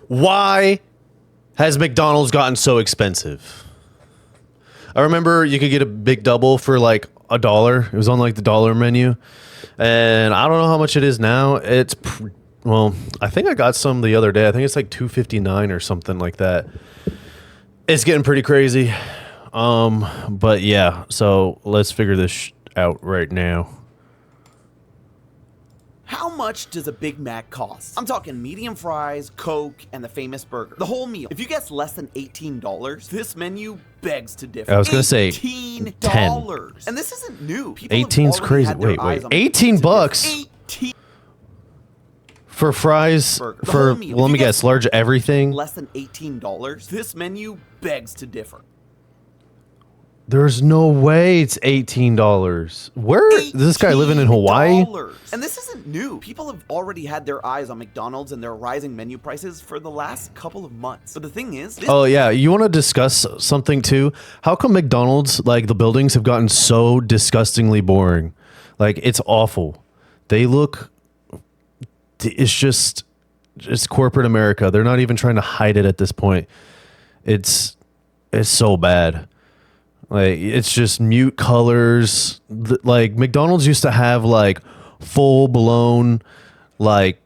Why has McDonald's gotten so expensive? I remember you could get a big double for like $1. It was on like the dollar menu. And I don't know how much it is now. Well, I think I got some the other day. I think it's like $2.59 or something like that. It's getting pretty crazy. But yeah, so let's figure this out right now. How much does a Big Mac cost? I'm talking medium fries, Coke, and the famous burger. The whole meal. If you guess less than $18, this menu begs to differ. I was going to say $10. 10. And this isn't new. 18's crazy. Wait. 18 bucks 18 for fries for, well, let me guess, large everything. less than $18. This menu begs to differ. There's no way it's $18. Where is this guy living in Hawaii? And this isn't new. People have already had their eyes on McDonald's and their rising menu prices for the last couple of months. But the thing is, oh yeah, you want to discuss something too? How come McDonald's, like the buildings have gotten so disgustingly boring? Like it's awful. They look, it's just corporate America. They're not even trying to hide it at this point. It's so bad. Like it's just mute colors. Like McDonald's used to have like full blown like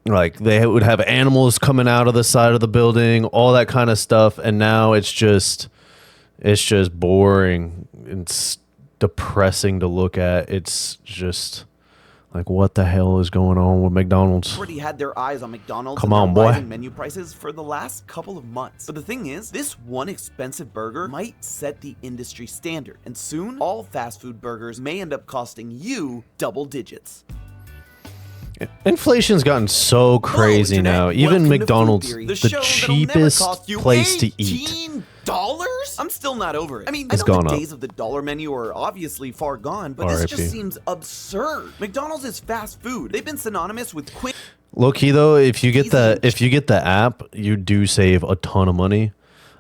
they would have animals coming out of the side of the building, all that kind of stuff, and now it's just boring. It's depressing to look at. It's just like, what the hell is going on with McDonald's? Already had their eyes on McDonald's Come on, boy. rising menu prices for the last couple of months. But the thing is, this one expensive burger might set the industry standard, and soon all fast food burgers may end up costing you double digits. Inflation's gotten so crazy now. Even McDonald's, the cheapest place to eat. $18? I'm still not over it. I mean, I know the days of the dollar menu are obviously far gone, but this just seems absurd. McDonald's is fast food. They've been synonymous with quick. Low key though, if you get the app, you do save a ton of money.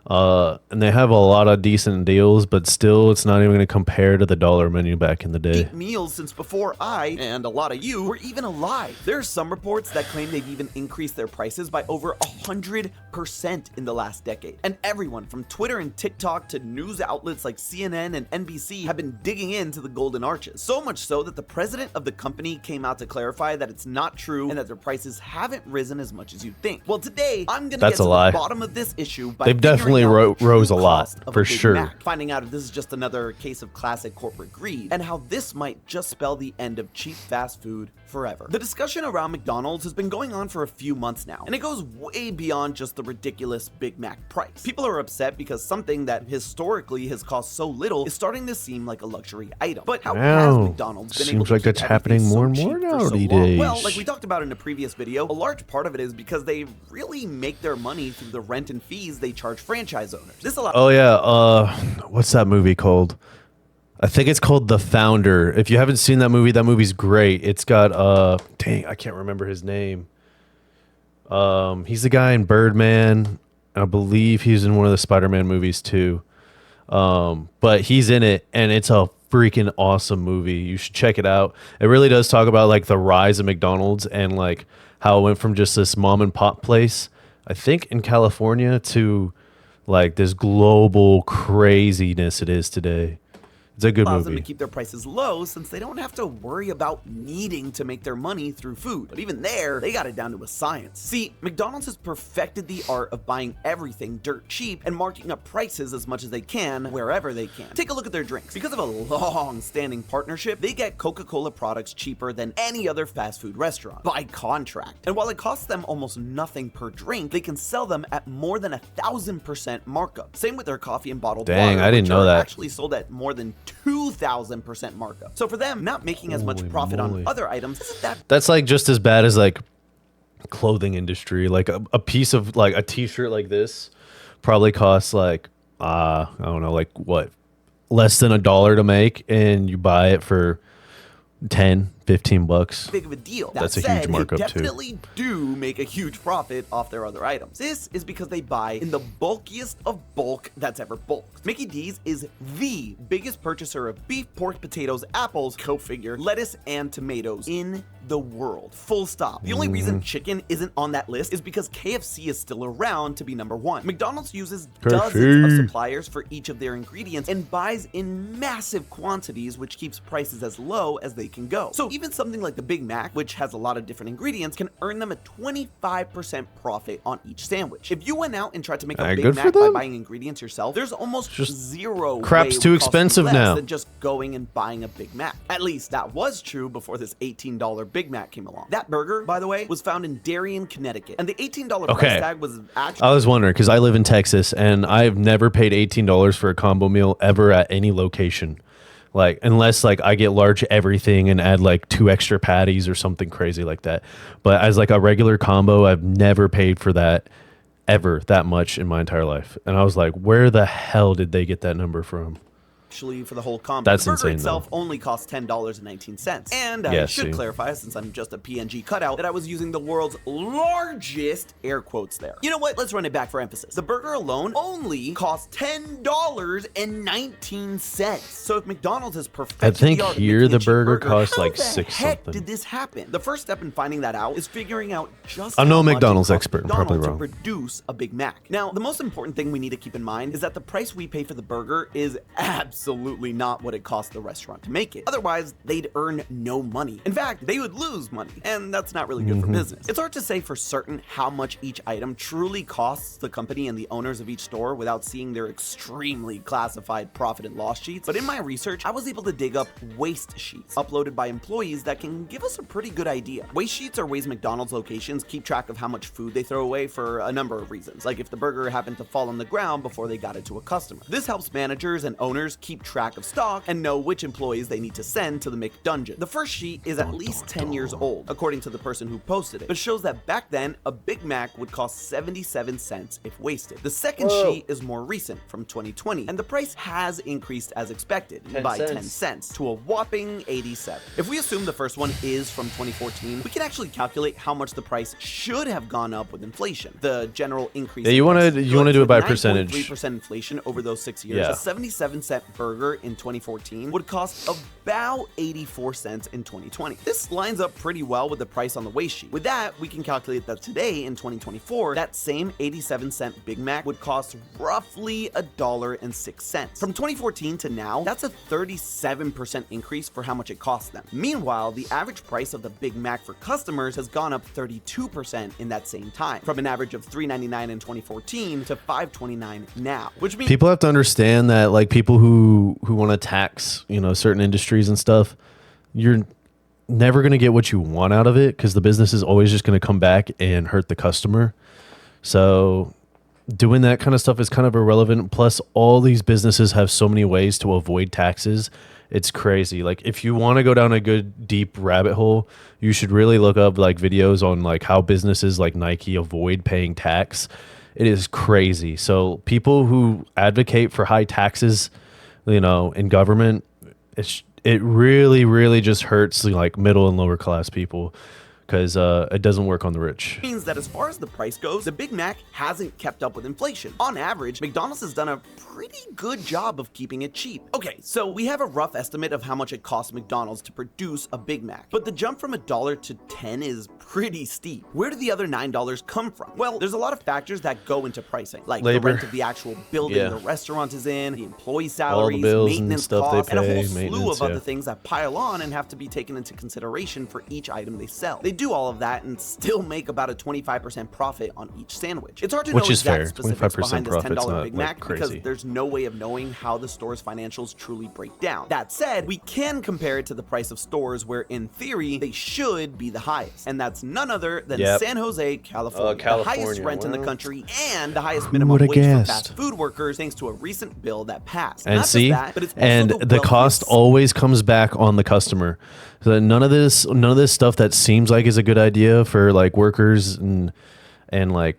And they have a lot of decent deals, but still, it's not even going to compare to the dollar menu back in the day. Meals since before I, and a lot of you, were even alive. There are some reports that claim they've even increased their prices by over 100% in the last decade. And everyone from Twitter and TikTok to news outlets like CNN and NBC have been digging into the golden arches. So much so that the president of the company came out to clarify that it's not true and that their prices haven't risen as much as you think. Well, today, I'm going to get to the bottom of this issue by They've definitely rose a lot, for sure. Finding out if this is just another case of classic corporate greed, and how this might just spell the end of cheap fast food forever. The discussion around McDonald's has been going on for a few months now, and it goes way beyond just the ridiculous Big Mac price. People are upset because something that historically has cost so little is starting to seem like a luxury item. But how has McDonald's been able to keep that's happening more and more nowadays? Well, like we talked about in a previous video, a large part of it is because they really make their money through the rent and fees they charge franchise owners. Oh yeah, what's that movie called? I think it's called The Founder. If you haven't seen that movie's great. It's got dang, I can't remember his name. He's the guy in Birdman. I believe he's in one of the Spider-Man movies too. But he's in it, and it's a freaking awesome movie. You should check it out. It really does talk about like the rise of McDonald's and like how it went from just this mom and pop place, I think in California, to like this global craziness it is today. It's a good movie. Allows them to keep their prices low since they don't have to worry about needing to make their money through food. But even there, they got it down to a science. See, McDonald's has perfected the art of buying everything dirt cheap and marking up prices as much as they can wherever they can. Take a look at their drinks. Because of a long-standing partnership, they get Coca-Cola products cheaper than any other fast food restaurant by contract. And while it costs them almost nothing per drink, they can sell them at more than 1,000% markup. Same with their coffee and bottled water. Dang, I didn't know that. Actually sold at more than 2,000% markup. So for them, not making as much profit on other items isn't that. That's like just as bad as like clothing industry. Like a piece of like a t-shirt like this probably costs like I don't know, like what, less than $1 to make, and you buy it for 10, $15. big of a deal. That's a That huge said, markup, they too. definitely do make a huge profit off their other items. This is because they buy in the bulkiest of bulk that's ever bulked. Mickey D's is the biggest purchaser of beef, pork, potatoes, apples, go figure, lettuce, and tomatoes in the world. Full stop. The only reason chicken isn't on that list is because KFC is still around to be number one. McDonald's uses dozens of suppliers for each of their ingredients and buys in massive quantities, which keeps prices as low as they can go. So even something like the Big Mac, which has a lot of different ingredients, can earn them a 25% profit on each sandwich. If you went out and tried to make a Big Mac by buying ingredients yourself, there's almost zero crap's way it too would cost you expensive less now than just going and buying a Big Mac. At least that was true before this $18 Big Mac came along. That burger, by the way, was found in Darien, Connecticut, and the $18 price tag was actually... I was wondering, because I live in Texas, and I've never paid $18 for a combo meal ever at any location. Like, unless like I get large everything and add like 2 extra patties or something crazy like that. But as like a regular combo, I've never paid for that ever that much in my entire life. And I was like, where the hell did they get that number from? For the whole combo. That's the burger insane, itself though. only costs $10.19. And I should clarify, since I'm just a PNG cutout, that I was using the world's largest air quotes there. You know what? Let's run it back for emphasis. The burger alone only costs $10.19. So if McDonald's has perfected I think the art of here making the a cheap burger costs like how the $6 heck something. did this happen? The first step in finding that out is figuring out just I'm how no much it McDonald's costs expert. I'm probably McDonald's wrong. to produce a Big Mac. Now, the most important thing we need to keep in mind is that the price we pay for the burger is absolutely not what it costs the restaurant to make it. Otherwise, they'd earn no money. In fact, they would lose money, and that's not really good for business. It's hard to say for certain how much each item truly costs the company and the owners of each store without seeing their extremely classified profit and loss sheets, but in my research, I was able to dig up waste sheets uploaded by employees that can give us a pretty good idea. Waste sheets are ways McDonald's locations keep track of how much food they throw away for a number of reasons, like if the burger happened to fall on the ground before they got it to a customer. This helps managers and owners keep track of stock and know which employees they need to send to the McDungeon. The first sheet is at least 10 years old, according to the person who posted it, but shows that back then, a Big Mac would cost 77 cents if wasted. The second sheet is more recent, from 2020, and the price has increased as expected by 10 cents to a whopping 87. If we assume the first one is from 2014, we can actually calculate how much the price should have gone up with inflation. The general increase. Yeah, you want to do it by percentage. 3% inflation over those 6 years. Yeah. A 77-cent burger in 2014 would cost about 84 cents in 2020. This lines up pretty well with the price on the waste sheet. With that, we can calculate that today in 2024, that same 87-cent Big Mac would cost roughly $1.06. From 2014 to now, that's a 37% increase for how much it costs them. Meanwhile, the average price of the Big Mac for customers has gone up 32% in that same time, from an average of $3.99 in 2014 to $5.29 now, which means people have to understand that like people who want to tax, certain industries and stuff, you're never going to get what you want out of it because the business is always just going to come back and hurt the customer. So doing that kind of stuff is kind of irrelevant. Plus, all these businesses have so many ways to avoid taxes. It's crazy. Like, if you want to go down a good deep rabbit hole, you should really look up like videos on like how businesses like Nike avoid paying tax. It is crazy. So people who advocate for high taxes, in government, it really, really just hurts like middle and lower class people. Because it doesn't work on the rich. Means that as far as the price goes, the Big Mac hasn't kept up with inflation. On average, McDonald's has done a pretty good job of keeping it cheap. Okay, so we have a rough estimate of how much it costs McDonald's to produce a Big Mac, but the jump from $1 to 10 is pretty steep. Where do the other $9 come from? Well, there's a lot of factors that go into pricing, like labor, the rent of the actual building the restaurant is in, the employee salaries, bills maintenance and stuff costs, they and a pay, whole slew of maintenance, other things that pile on and have to be taken into consideration for each item they sell. They do all of that and still make about a 25% profit on each sandwich. It's hard to know exact specifics behind this $10 Big Mac because there's no way of knowing how the store's financials truly break down. That said, we can compare it to the price of stores where, in theory, they should be the highest, and that's none other than San Jose, California. The highest rent in the country and the highest minimum wage for fast food workers, thanks to a recent bill that passed. And Not see, just that, but it's also and the cost always comes back on the customer. So that none of this stuff that seems like is a good idea for like workers and like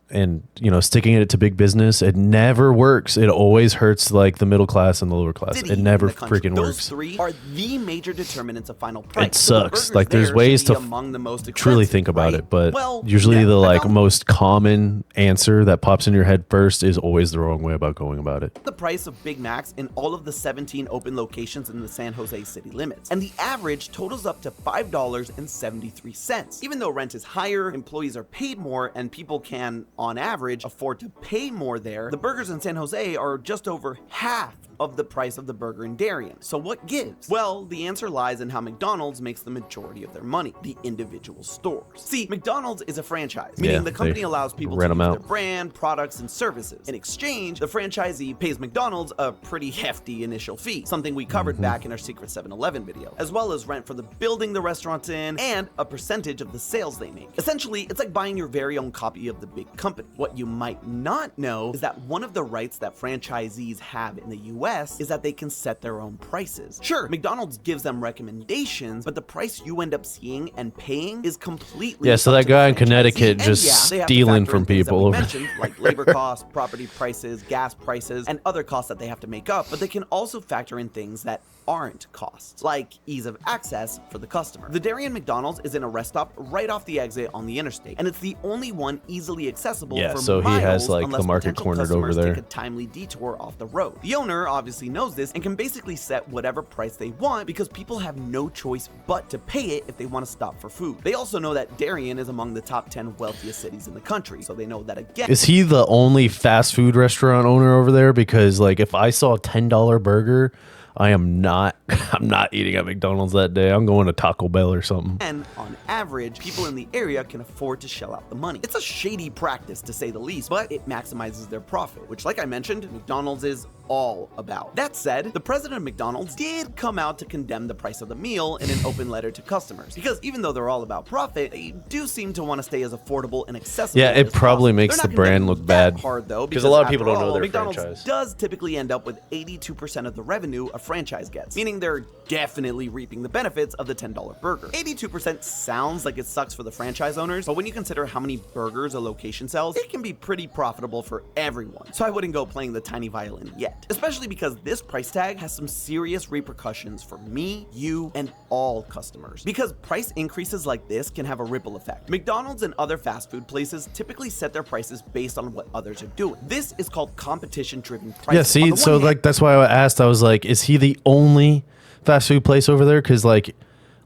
and sticking it to big business, it never works. It always hurts like the middle class and the lower class. It never freaking Those works. three are the major determinants of final price. It sucks. Like there's ways to truly think about it, but usually the most common answer that pops in your head first is always the wrong way about going about it. The price of Big Macs in all of the 17 open locations in the San Jose city limits, and the average totals up to $5.73. Even though rent is higher, employees are paid more, and people can, on average, afford to pay more there, the burgers in San Jose are just over half of the price of the burger in Darien. So what gives? Well, the answer lies in how McDonald's makes the majority of their money, the individual stores. See, McDonald's is a franchise, meaning the company allows people to use their brand, products, and services. In exchange, the franchisee pays McDonald's a pretty hefty initial fee, something we covered back in our Secret 7-Eleven video, as well as rent for the building the restaurant's in, and a percentage of the sales they make. Essentially, it's like buying your very own copy of the big company. What you might not know is that one of the rights that franchisees have in the US is that they can set their own prices. Sure, McDonald's gives them recommendations, but the price you end up seeing and paying is completely so that guy in Connecticut just stealing from people over mentioned, like labor costs, property prices, gas prices, and other costs that they have to make up, but they can also factor in things that aren't costs, like ease of access for the customer. The Darien McDonald's is in a rest stop right off the exit on the interstate, and it's the only one easily accessible for so miles he has like unless the market cornered over there. Take a timely detour off the road. The owner obviously knows this and can basically set whatever price they want because people have no choice but to pay it if they want to stop for food. They also know that Darien is among the top 10 wealthiest cities in the country, so they know that again. Is he the only fast food restaurant owner over there? Because like if I saw a $10 burger, I'm not eating at McDonald's that day. I'm going to Taco Bell or something. And on average, people in the area can afford to shell out the money. It's a shady practice to say the least, but it maximizes their profit, which like I mentioned, McDonald's is all about. That said, the president of McDonald's did come out to condemn the price of the meal in an open letter to customers, because even though they're all about profit, they do seem to want to stay as affordable and accessible. Yeah, it probably makes the brand look bad. Hard though, because a lot of people don't know their McDonald's franchise. does typically end up with 82% of the revenue a franchise gets, meaning they're definitely reaping the benefits of the $10 burger. 82% sounds like it sucks for the franchise owners, but when you consider how many burgers a location sells, it can be pretty profitable for everyone. So I wouldn't go playing the tiny violin yet, especially because this price tag has some serious repercussions for me, you, and all customers. Because price increases like this can have a ripple effect. McDonald's and other fast food places typically set their prices based on what others are doing. This is called competition-driven pricing. Yeah, see, so like that's why I asked. I was like, is he the only fast food place over there? Because like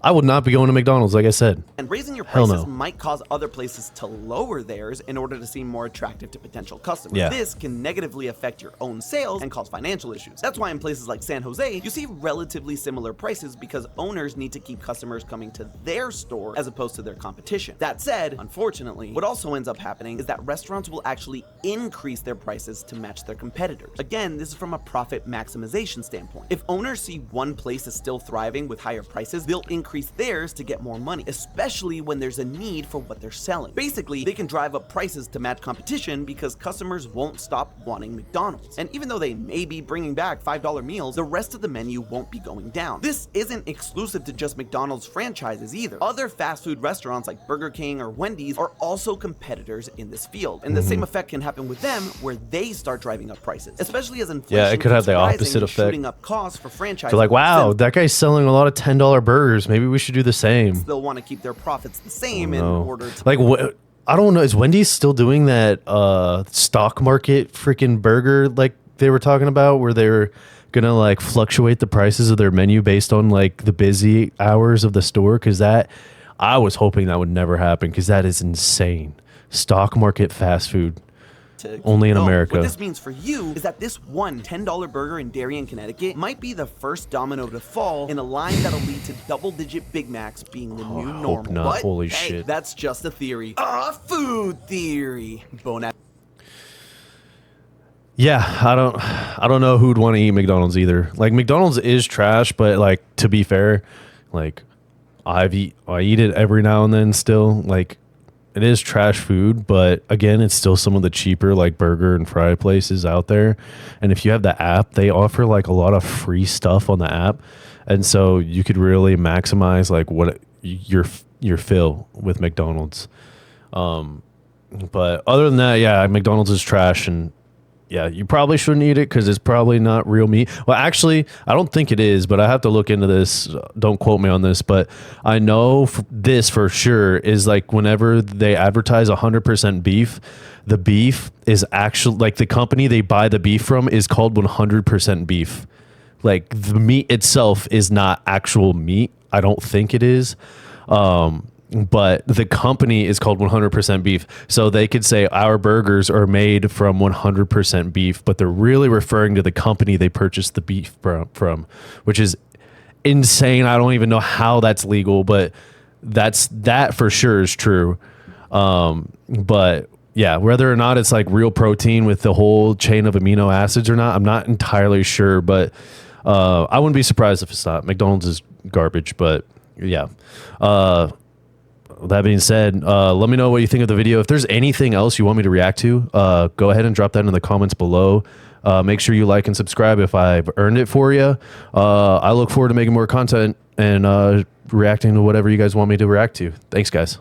I would not be going to McDonald's, like I said. And raising your prices might cause other places to lower theirs in order to seem more attractive to potential customers. Yeah. This can negatively affect your own sales and cause financial issues. That's why in places like San Jose, you see relatively similar prices because owners need to keep customers coming to their store as opposed to their competition. That said, unfortunately, what also ends up happening is that restaurants will actually increase their prices to match their competitors. Again, this is from a profit maximization standpoint. If owners see one place is still thriving with higher prices, they'll increase theirs to get more money, especially when there's a need for what they're selling. Basically, they can drive up prices to match competition because customers won't stop wanting McDonald's. And even though they may be bringing back $5 meals, the rest of the menu won't be going down. This isn't exclusive to just McDonald's franchises either. Other fast food restaurants like Burger King or Wendy's are also competitors in this field. And the same effect can happen with them where they start driving up prices, especially as inflation it could have the opposite effect. shooting up costs for franchises. They're like, wow, that guy's selling a lot of $10 burgers. Maybe we should do the same. They'll want to keep their profits the same in order to like what. I don't know. Is Wendy's still doing that stock market freaking burger like they were talking about, where they were gonna like fluctuate the prices of their menu based on like the busy hours of the store? Because that, I was hoping that would never happen because that is insane. Stock market fast food. Only in America. What this means for you is that this one $10 burger in Darien, Connecticut might be the first domino to fall in a line that'll lead to double-digit Big Macs being the new normal. Hope not. But, Holy hey, shit. That's just a theory. A food theory. Yeah, I don't know who'd want to eat McDonald's either. Like McDonald's is trash, but like to be fair, like I eat it every now and then still. Like it is trash food, but again, it's still some of the cheaper like burger and fry places out there. And if you have the app, they offer like a lot of free stuff on the app. And so you could really maximize like what your fill with McDonald's. But other than that, yeah, McDonald's is trash, and yeah, you probably shouldn't eat it because it's probably not real meat. Well, actually, I don't think it is, but I have to look into this. Don't quote me on this, but I know this for sure is like whenever they advertise 100% beef, the beef is actually like the company they buy the beef from is called 100% beef. Like the meat itself is not actual meat. I don't think it is. But the company is called 100% beef. So they could say our burgers are made from 100% beef, but they're really referring to the company they purchased the beef from, which is insane. I don't even know how that's legal, but that for sure is true. But yeah, whether or not it's like real protein with the whole chain of amino acids or not, I'm not entirely sure, but I wouldn't be surprised if it's not. McDonald's is garbage, but yeah. That being said, let me know what you think of the video. If there's anything else you want me to react to, go ahead and drop that in the comments below. Make sure you like and subscribe if I've earned it for you. I look forward to making more content and reacting to whatever you guys want me to react to. Thanks, guys.